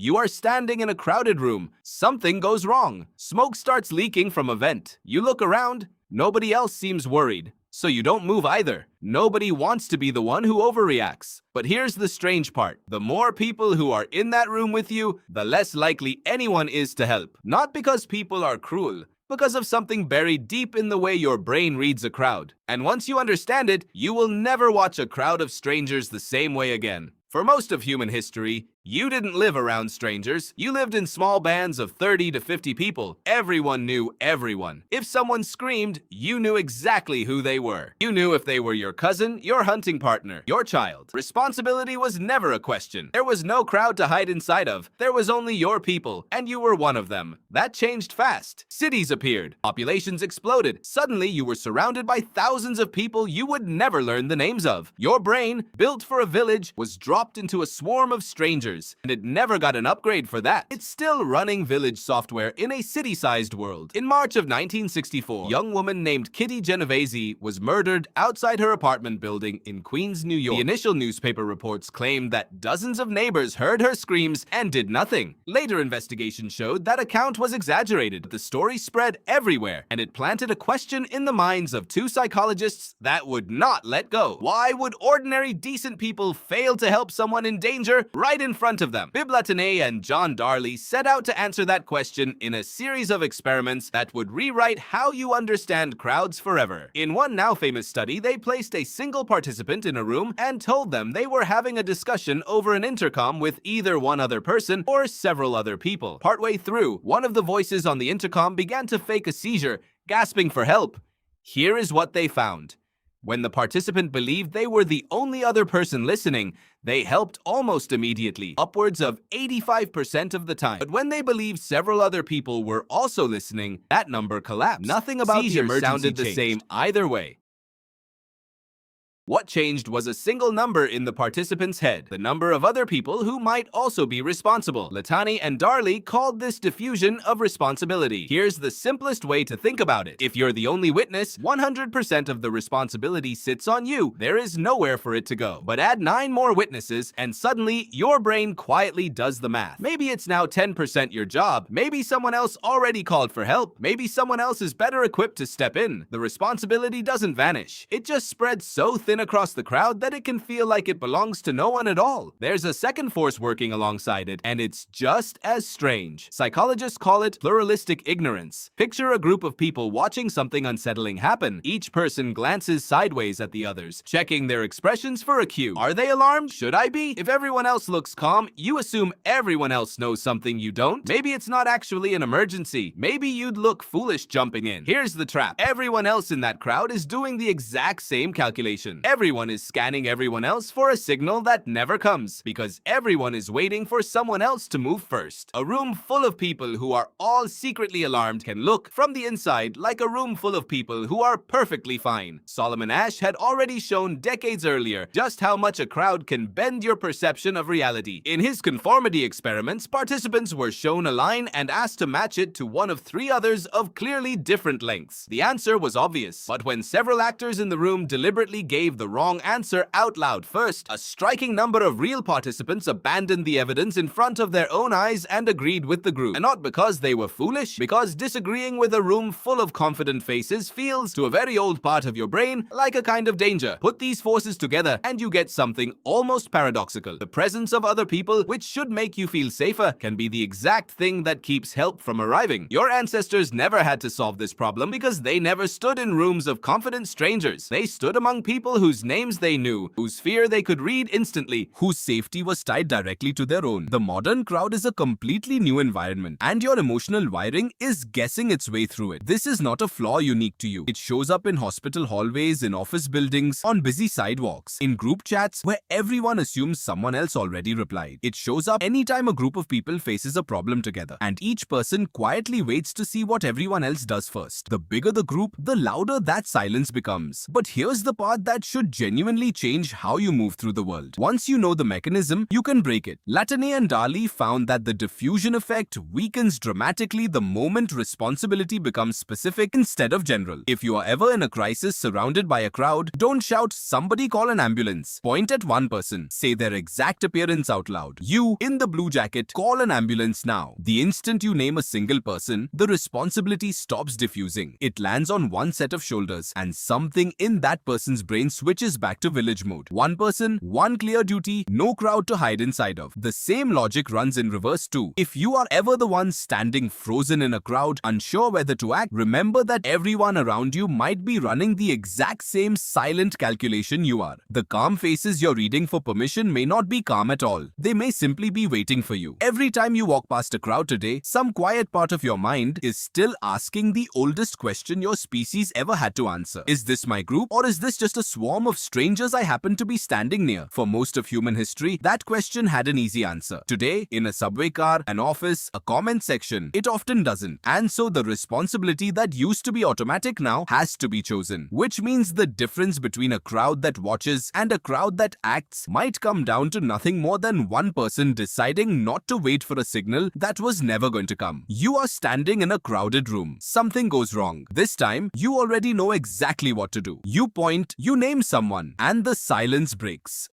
You are standing in a crowded room. Something goes wrong. Smoke starts leaking from a vent. You look around. Nobody else seems worried. So you don't move either. Nobody wants to be the one who overreacts. But here's the strange part. The more people who are in that room with you, the less likely anyone is to help. Not because people are cruel, because of something buried deep in the way your brain reads a crowd. And once you understand it, you will never watch a crowd of strangers the same way again. For most of human history, you didn't live around strangers. You lived in small bands of 30 to 50 people. Everyone knew everyone. If someone screamed, you knew exactly who they were. You knew if they were your cousin, your hunting partner, your child. Responsibility was never a question. There was no crowd to hide inside of. There was only your people, and you were one of them. That changed fast. Cities appeared. Populations exploded. Suddenly, you were surrounded by thousands of people you would never learn the names of. Your brain, built for a village, was dropped into a swarm of strangers. And it never got an upgrade for that. It's still running village software in a city-sized world. In March of 1964, a young woman named Kitty Genovese was murdered outside her apartment building in Queens, New York. The initial newspaper reports claimed that dozens of neighbors heard her screams and did nothing. Later investigation showed that account was exaggerated. The story spread everywhere, and it planted a question in the minds of two psychologists that would not let go. Why would ordinary, decent people fail to help someone in danger right in front of them? Bibb Latané and John Darley set out to answer that question in a series of experiments that would rewrite how you understand crowds forever. In one now famous study, they placed a single participant in a room and told them they were having a discussion over an intercom with either one other person or several other people. Partway through, one of the voices on the intercom began to fake a seizure, gasping for help. Here is what they found. When the participant believed they were the only other person listening, they helped almost immediately, upwards of 85% of the time. But when they believed several other people were also listening, that number collapsed. Nothing about the emergency sounded the same either way. What changed was a single number in the participant's head, the number of other people who might also be responsible. Latané and Darley called this diffusion of responsibility. Here's the simplest way to think about it. If you're the only witness, 100% of the responsibility sits on you. There is nowhere for it to go. But add 9 more witnesses, and suddenly your brain quietly does the math. Maybe it's now 10% your job. Maybe someone else already called for help. Maybe someone else is better equipped to step in. The responsibility doesn't vanish. It just spreads so thin across the crowd that it can feel like it belongs to no one at all. There's a second force working alongside it, and it's just as strange. Psychologists call it pluralistic ignorance. Picture a group of people watching something unsettling happen. Each person glances sideways at the others, checking their expressions for a cue. Are they alarmed? Should I be? If everyone else looks calm, you assume everyone else knows something you don't. Maybe it's not actually an emergency. Maybe you'd look foolish jumping in. Here's the trap. Everyone else in that crowd is doing the exact same calculation. Everyone is scanning everyone else for a signal that never comes, because everyone is waiting for someone else to move first. A room full of people who are all secretly alarmed can look, from the inside, like a room full of people who are perfectly fine. Solomon Asch had already shown decades earlier just how much a crowd can bend your perception of reality. In his conformity experiments, participants were shown a line and asked to match it to one of 3 others of clearly different lengths. The answer was obvious, but when several actors in the room deliberately gave the wrong answer out loud first, a striking number of real participants abandoned the evidence in front of their own eyes and agreed with the group. And not because they were foolish, because disagreeing with a room full of confident faces feels, to a very old part of your brain, like a kind of danger. Put these forces together and you get something almost paradoxical. The presence of other people, which should make you feel safer, can be the exact thing that keeps help from arriving. Your ancestors never had to solve this problem because they never stood in rooms of confident strangers. They stood among people whose names they knew, whose fear they could read instantly, whose safety was tied directly to their own. The modern crowd is a completely new environment, and your emotional wiring is guessing its way through it. This is not a flaw unique to you. It shows up in hospital hallways, in office buildings, on busy sidewalks, in group chats where everyone assumes someone else already replied. It shows up anytime a group of people faces a problem together, and each person quietly waits to see what everyone else does first. The bigger the group, the louder that silence becomes. But here's the part that should genuinely change how you move through the world. Once you know the mechanism, you can break it. Latane and Darley found that the diffusion effect weakens dramatically the moment responsibility becomes specific instead of general. If you are ever in a crisis surrounded by a crowd, don't shout, "Somebody call an ambulance." Point at one person. Say their exact appearance out loud. "You, in the blue jacket, call an ambulance now." The instant you name a single person, the responsibility stops diffusing. It lands on one set of shoulders, and something in that person's brain switches back to village mode. One person, one clear duty, no crowd to hide inside of. The same logic runs in reverse too. If you are ever the one standing frozen in a crowd, unsure whether to act, remember that everyone around you might be running the exact same silent calculation you are. The calm faces you're reading for permission may not be calm at all. They may simply be waiting for you. Every time you walk past a crowd today, some quiet part of your mind is still asking the oldest question your species ever had to answer. Is this my group, or is this just a swarm of strangers I happen to be standing near? For most of human history, that question had an easy answer. Today, in a subway car, an office, a comment section, it often doesn't. And so the responsibility that used to be automatic now has to be chosen. Which means the difference between a crowd that watches and a crowd that acts might come down to nothing more than one person deciding not to wait for a signal that was never going to come. You are standing in a crowded room. Something goes wrong. This time, you already know exactly what to do. You point, you name someone, and the silence breaks.